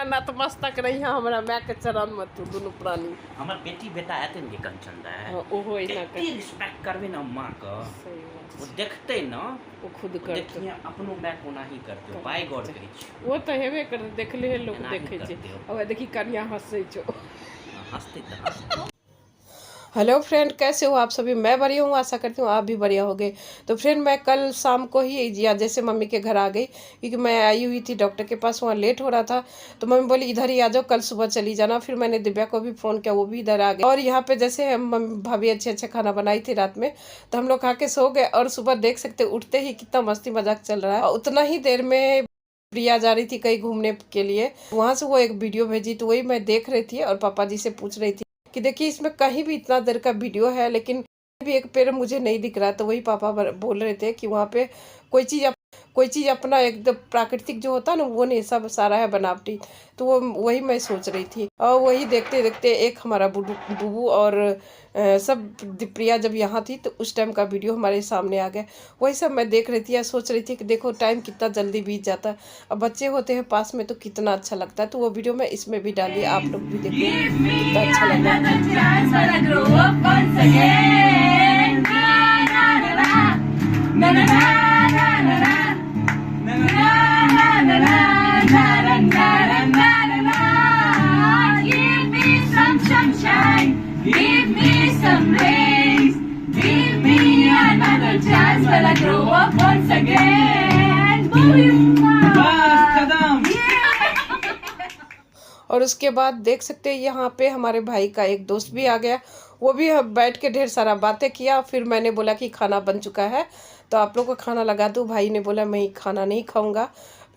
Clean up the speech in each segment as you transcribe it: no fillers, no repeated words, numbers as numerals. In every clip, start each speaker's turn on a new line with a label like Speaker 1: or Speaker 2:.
Speaker 1: नतमस्तक रही हमरा मैं के चरण में तू दोनों प्राणी
Speaker 2: हमर बेटी बेटा आते ने कंचन है
Speaker 1: ओहो इना
Speaker 2: के रिस्पेक्ट करबे ना मां का वो देखते ना
Speaker 1: वो खुद करते
Speaker 2: देखिए अपनो मैं कोना ही करते हो बाय गॉड कहि छी
Speaker 1: वो तो हेबे कर देखले लोग देखे छै अब देखी कन्या हंसै छो
Speaker 2: हंसते तो
Speaker 1: हेलो फ्रेंड, कैसे हो आप सभी। मैं बढ़िया हूँ, आशा करती हूँ आप भी बढ़िया होगे। तो फ्रेंड, मैं कल शाम को ही या जैसे मम्मी के घर आ गई, क्योंकि मैं आई हुई थी डॉक्टर के पास, वहाँ लेट हो रहा था। तो मम्मी बोली इधर ही आ जाओ, कल सुबह चली जाना। फिर मैंने दिव्या को भी फ़ोन किया, वो भी इधर आ गई। और यहाँ पे जैसे मम्मी भाभी अच्छे अच्छे खाना बनाई थी रात में, तो हम लोग खा के सो गए। और सुबह देख सकते उठते ही कितना मस्ती मजाक चल रहा है। और उतना ही देर में प्रिया जा रही थी कहीं घूमने के लिए, वहाँ से वो एक वीडियो भेजी, तो वही मैं देख रही थी और पापा जी से पूछ रही थी कि देखिए इसमें कहीं भी इतना देर का वीडियो है लेकिन भी एक पेड़ मुझे नहीं दिख रहा। तो वही पापा बोल रहे थे कि वहाँ पे कोई चीज़ अपना एकदम प्राकृतिक जो होता है ना, वो नहीं, सब सारा है बनावटी। तो वो वही मैं सोच रही थी। और वही देखते देखते एक हमारा बुबू और सब प्रिया जब यहाँ थी तो उस टाइम का वीडियो हमारे सामने आ गया। वही सब मैं देख रही थी या सोच रही थी कि देखो टाइम कितना जल्दी बीत जाता है। अब बच्चे होते हैं पास में तो कितना अच्छा लगता है। तो वो वीडियो मैं इसमें भी डाली, आप लोग भी देखिए कितना अच्छा
Speaker 3: Give me some rays. Give me another chance when I grow up once again.
Speaker 1: और उसके बाद देख सकते हैं यहाँ पे हमारे भाई का एक दोस्त भी आ गया। वो भी बैठ के ढेर सारा बातें किया। फिर मैंने बोला कि खाना बन चुका है तो आप लोग को खाना लगा दूँ। भाई ने बोला मैं खाना नहीं खाऊंगा,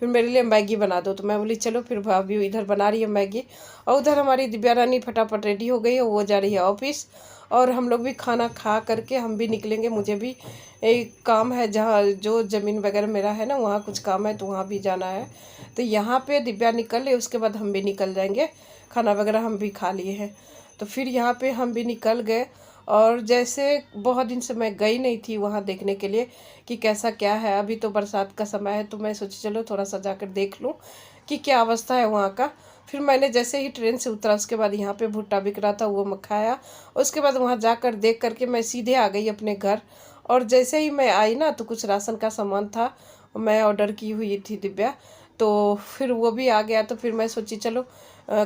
Speaker 1: फिर मेरे लिए मैगी बना दो। तो मैं बोली चलो, फिर भाभी इधर बना रही है मैगी। और उधर हमारी दिव्या रानी फटाफट रेडी हो गई है, वो जा रही है ऑफिस। और हम लोग भी खाना खा करके हम भी निकलेंगे। मुझे भी एक काम है, जहाँ जो ज़मीन वगैरह मेरा है ना, वहाँ कुछ काम है तो वहाँ भी जाना है। तो यहाँ पे दिव्या निकल रही, उसके बाद हम भी निकल जाएंगे। खाना वगैरह हम भी खा लिए हैं तो फिर यहाँ पे हम भी निकल गए। और जैसे बहुत दिन से मैं गई नहीं थी वहाँ देखने के लिए कि कैसा क्या है। अभी तो बरसात का समय है तो मैं सोची चलो थोड़ा सा जाकर देख लूँ कि क्या अवस्था है वहाँ का। फिर मैंने जैसे ही ट्रेन से उतरा उसके बाद यहाँ पे भुट्टा बिक रहा था, वो मैं खाया। उसके बाद वहाँ जाकर देख करके मैं सीधे आ गई अपने घर। और जैसे ही मैं आई ना तो कुछ राशन का सामान था, मैं ऑर्डर की हुई थी दिव्या, तो फिर वो भी आ गया। तो फिर मैं सोची चलो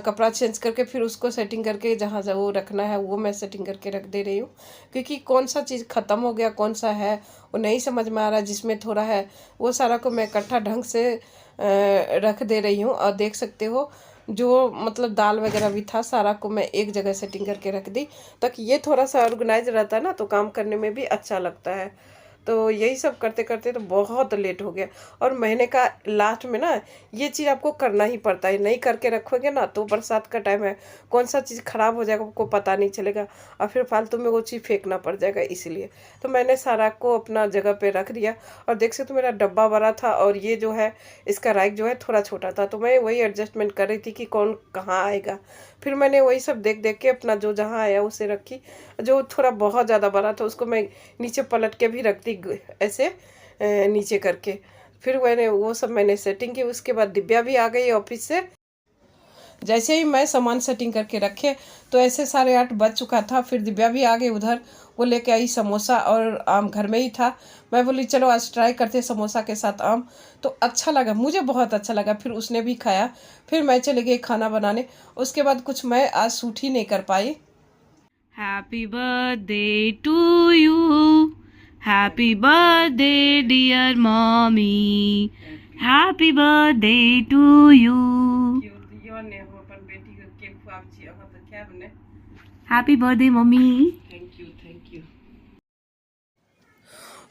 Speaker 1: कपड़ा चेंज करके फिर उसको सेटिंग करके जहाँ वो रखना है वो मैं सेटिंग करके रख दे रही हूँ। क्योंकि कौन सा चीज़ ख़त्म हो गया कौन सा है वो नहीं समझ में आ रहा। जिसमें थोड़ा है वो सारा को मैं इकट्ठा ढंग से रख दे रही हूँ। और देख सकते हो जो मतलब दाल वगैरह भी था सारा को मैं एक जगह सेटिंग करके रख दी, ताकि ये थोड़ा सा ऑर्गेनाइज रहता है ना तो काम करने में भी अच्छा लगता है। तो यही सब करते करते तो बहुत लेट हो गया। और महीने का लास्ट में ना ये चीज़ आपको करना ही पड़ता है, नहीं करके रखोगे ना तो बरसात का टाइम है, कौन सा चीज़ ख़राब हो जाएगा आपको पता नहीं चलेगा और फिर फालतू में वो चीज़ फेंकना पड़ जाएगा। इसलिए तो मैंने सारा को अपना जगह पे रख दिया। और देख सकते मेरा डब्बा बड़ा था और ये जो है इसका रैक जो है थोड़ा छोटा था, तो मैं वही एडजस्टमेंट कर रही थी कि कौन कहाँ आएगा। फिर मैंने वही सब देख देख के अपना जो जहाँ आया उसे रखी। जो थोड़ा बहुत ज़्यादा बड़ा था उसको मैं नीचे पलट के भी रख दी ऐसे नीचे करके। फिर मैंने वो सब मैंने सेटिंग की। उसके बाद दिव्या भी आ गई ऑफिस से। जैसे ही मैं सामान सेटिंग करके रखे तो ऐसे 8:30 बज चुका था। फिर दिव्या भी आ गई उधर, वो लेके आई समोसा और आम घर में ही था। मैं बोली चलो आज ट्राई करते समोसा के साथ आम। तो अच्छा लगा, मुझे बहुत अच्छा लगा। फिर उसने भी खाया। फिर मैं चली गई खाना बनाने। उसके बाद कुछ मैं आज शूट ही नहीं कर पाई।
Speaker 3: Happy birthday to you. Happy birthday, dear mommy. Happy birthday to you. Happy birthday, mommy.
Speaker 1: Thank you.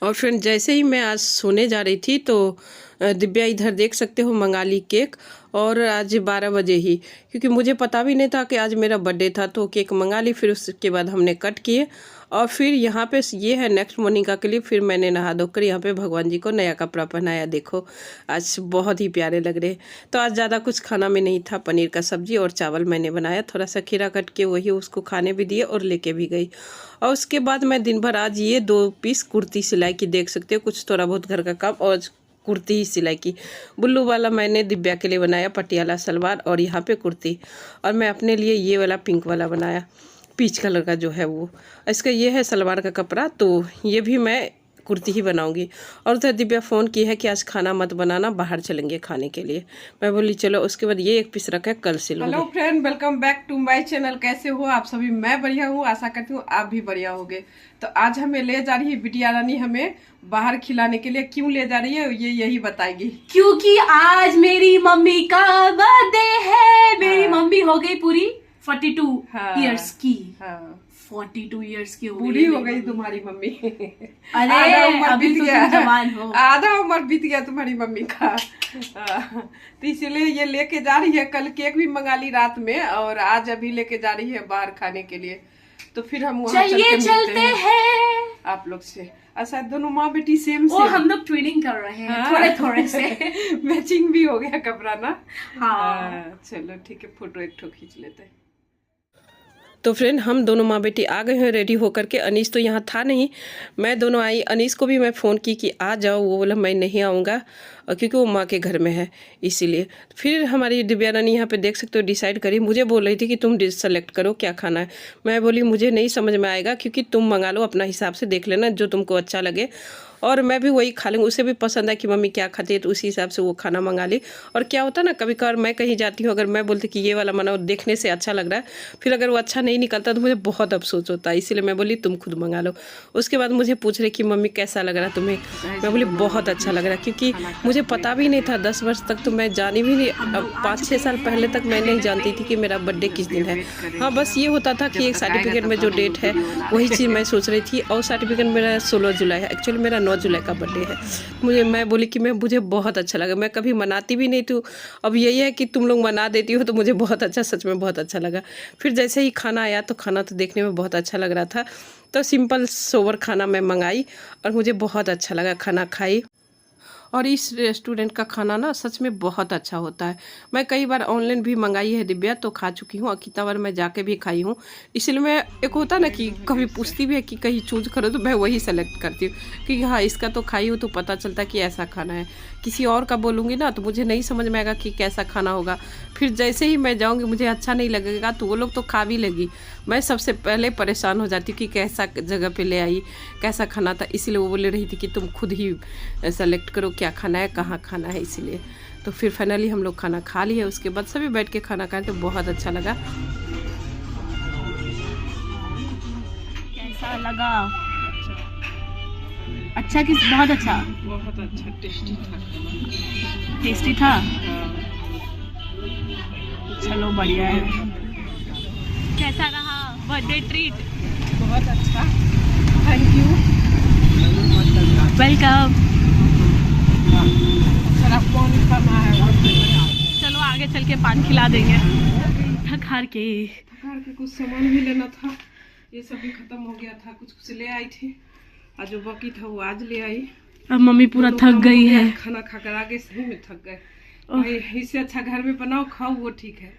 Speaker 1: और फिर जैसे ही मैं आज सोने जा रही थी तो दिव्या इधर देख सकते हो मंगा ली केक। और आज 12 बजे ही, क्योंकि मुझे पता भी नहीं था कि आज मेरा बर्थडे था, तो केक मंगा ली। फिर उसके बाद हमने कट किए। और फिर यहाँ पे ये है नेक्स्ट मॉर्निंग का क्लिप। फिर मैंने नहा धोकर यहाँ पे भगवान जी को नया कपड़ा पहनाया। देखो आज बहुत ही प्यारे लग रहे। तो आज ज़्यादा कुछ खाना में नहीं था, पनीर का सब्जी और चावल मैंने बनाया। थोड़ा सा खीरा कट के वही उसको खाने भी दिए और लेके भी गई। और उसके बाद मैं दिन भर आज ये 2 पीस कुर्ती सिलाई की देख सकते हो, कुछ थोड़ा बहुत घर का काम और कुर्ती ही सिलाई की। ब्लू वाला मैंने दिव्या के लिए बनाया पटियाला सलवार और यहाँ पे कुर्ती, और मैं अपने लिए ये वाला पिंक वाला बनाया, पीच कलर का जो है वो। इसका ये है सलवार का कपड़ा, तो ये भी मैं कुर्ती ही बनाऊंगी। और उधर दिव्या फ़ोन की है कि आज खाना मत बनाना, बाहर चलेंगे खाने के लिए। मैं बोली चलो, उसके बाद ये एक पीस रखा है, कल सिलूंगी। Hello friend, welcome back to my channel. कैसे हो आप सभी? मैं बढ़िया हूँ, आशा करती हूँ आप भी बढ़िया होंगे। तो आज हमें ले जा रही है बिटिया रानी हमें बाहर खिलाने के लिए। क्यों ले जा रही है ये यही बताएगी।
Speaker 3: क्योंकि आज मेरी मम्मी का बर्थडे है। मेरी मम्मी हो गई पूरी 42 इयर्स की। 42 इयर्स की
Speaker 1: बूढ़ी हो गई तुम्हारी मम्मी।
Speaker 3: अरे अभी तो तुम जवान हो।
Speaker 1: आधा उम्र बीत गया तुम्हारी मम्मी का। तो इसलिए ये लेके जा रही है। कल केक भी मंगा ली रात में, और आज अभी लेके जा रही है बाहर खाने के लिए। तो फिर हम वहाँ
Speaker 3: चलते हैं
Speaker 1: आप लोग से। अच्छा, दोनों माँ बेटी सेम
Speaker 3: सेम। हम लोग ट्विनिंग कर रहे हैं थोड़े थोड़े से।
Speaker 1: मैचिंग भी हो गया कपड़ा ना।
Speaker 3: हाँ
Speaker 1: चलो ठीक है, फोटो एक ठो खींच लेते हैं। तो फ्रेंड, हम दोनों माँ बेटी आ गए हैं रेडी होकर के। अनीस तो यहाँ था नहीं, मैं दोनों आई। अनीस को भी मैं फ़ोन की कि आ जाओ, वो बोला मैं नहीं आऊँगा, क्योंकि वो माँ के घर में है, इसीलिए। फिर हमारी दिव्या रानी यहाँ पे देख सकते हो डिसाइड करी। मुझे बोल रही थी कि तुम डिश सेलेक्ट करो क्या खाना है। मैं बोली मुझे नहीं समझ में आएगा, क्योंकि तुम मंगा लो अपना हिसाब से, देख लेना जो तुमको अच्छा लगे, और मैं भी वही खा लूँगी। उसे भी पसंद है कि मम्मी क्या खाती है, तो उसी हिसाब से वो खाना मंगा ली। और क्या होता है ना, कभी कभार मैं कहीं जाती हूँ, अगर मैं बोलती कि ये वाला बनाओ, देखने से अच्छा लग रहा है, फिर अगर वो अच्छा नहीं निकलता तो मुझे बहुत अफसोस होता है। इसीलिए मैं बोली तुम खुद मंगा लो। उसके बाद मुझे पूछ रहे कि मम्मी कैसा लग रहा है तुम्हें। मैं बोली बहुत अच्छा लग रहा है, क्योंकि मुझे पता भी नहीं था। 10 वर्ष तक तो मैं जानी भी नहीं, 5-6 साल पहले तक मैं नहीं जानती थी कि मेरा बर्थडे किस दिन है। हाँ, बस ये होता था कि एक सर्टिफिकेट में जो डेट है वही चीज़ मैं सोच रही थी, और सर्टिफिकेट मेरा 16 जुलाई है। एक्चुअली मेरा 9 जुलाई का बर्थडे है। मैं बोली कि मुझे बहुत अच्छा लगा। मैं कभी मनाती भी नहीं थी, अब यही है कि तुम लोग मना देती हो, तो मुझे बहुत अच्छा, सच में बहुत अच्छा लगा। फिर जैसे ही खाना आया तो खाना तो देखने में बहुत अच्छा लग रहा था, तो सिंपल सोबर खाना मैं मंगाई और मुझे बहुत अच्छा लगा। खाना खाई, और इस रेस्टोरेंट का खाना ना सच में बहुत अच्छा होता है। मैं कई बार ऑनलाइन भी मंगाई है दिव्या, तो खा चुकी हूँ, और कितना बार मैं जाके भी खाई हूँ। इसलिए मैं, एक होता ना कि कभी पूछती भी है कि कहीं चूज करो, तो मैं वही सेलेक्ट करती हूँ, क्योंकि हाँ इसका तो खाई हूँ तो पता चलता है कि ऐसा खाना है। किसी और का बोलूँगी ना तो मुझे नहीं समझ में आएगा कि कैसा खाना होगा। फिर जैसे ही मैं जाऊँगी मुझे अच्छा नहीं लगेगा, तो वो लोग तो खा भी लगी, मैं सबसे पहले परेशान हो जाती हूँ कि कैसा जगह पे ले आई, कैसा खाना था। इसीलिए वो बोल रही थी कि तुम खुद ही सेलेक्ट करो क्या खाना है, कहाँ खाना है। इसीलिए तो फिर फाइनली हम लोग खाना खा लिए। उसके बाद सभी बैठ के खाना खाए, तो बहुत अच्छा लगा।
Speaker 3: कैसा लगा? अच्छा किस? बहुत अच्छा,
Speaker 1: बहुत अच्छा, टेस्टी था।
Speaker 3: टेस्टी था। चलो बढ़िया है। कैसा रहा बर्थडे ट्रीट?
Speaker 1: बहुत अच्छा, थैंक यू,
Speaker 3: वेलकम।
Speaker 1: चलो
Speaker 3: आगे चल के पान खिला देंगे। थक हार के
Speaker 1: कुछ सामान भी लेना था, ये सब भी खत्म हो गया था। कुछ ले आई थी, आज जो बाकी था वो आज ले आई।
Speaker 3: अब मम्मी पूरा थक गई है।
Speaker 1: खाना खाकर आगे सही में थक गए। इससे अच्छा घर में बनाओ खाओ, वो ठीक है।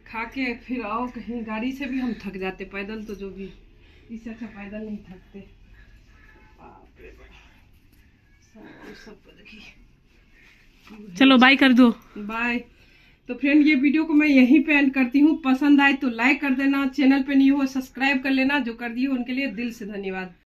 Speaker 1: खा के फिर आओ कहीं, गाड़ी से भी हम थक जाते, पैदल तो जो भी, इससे अच्छा पैदल नहीं थकते।
Speaker 3: चलो बाय कर दो।
Speaker 1: बाय। तो फ्रेंड, ये वीडियो को मैं यहीं पे एंड करती हूँ। पसंद आए तो लाइक कर देना, चैनल पे नहीं हो सब्सक्राइब कर लेना, जो कर दिए उनके लिए दिल से धन्यवाद।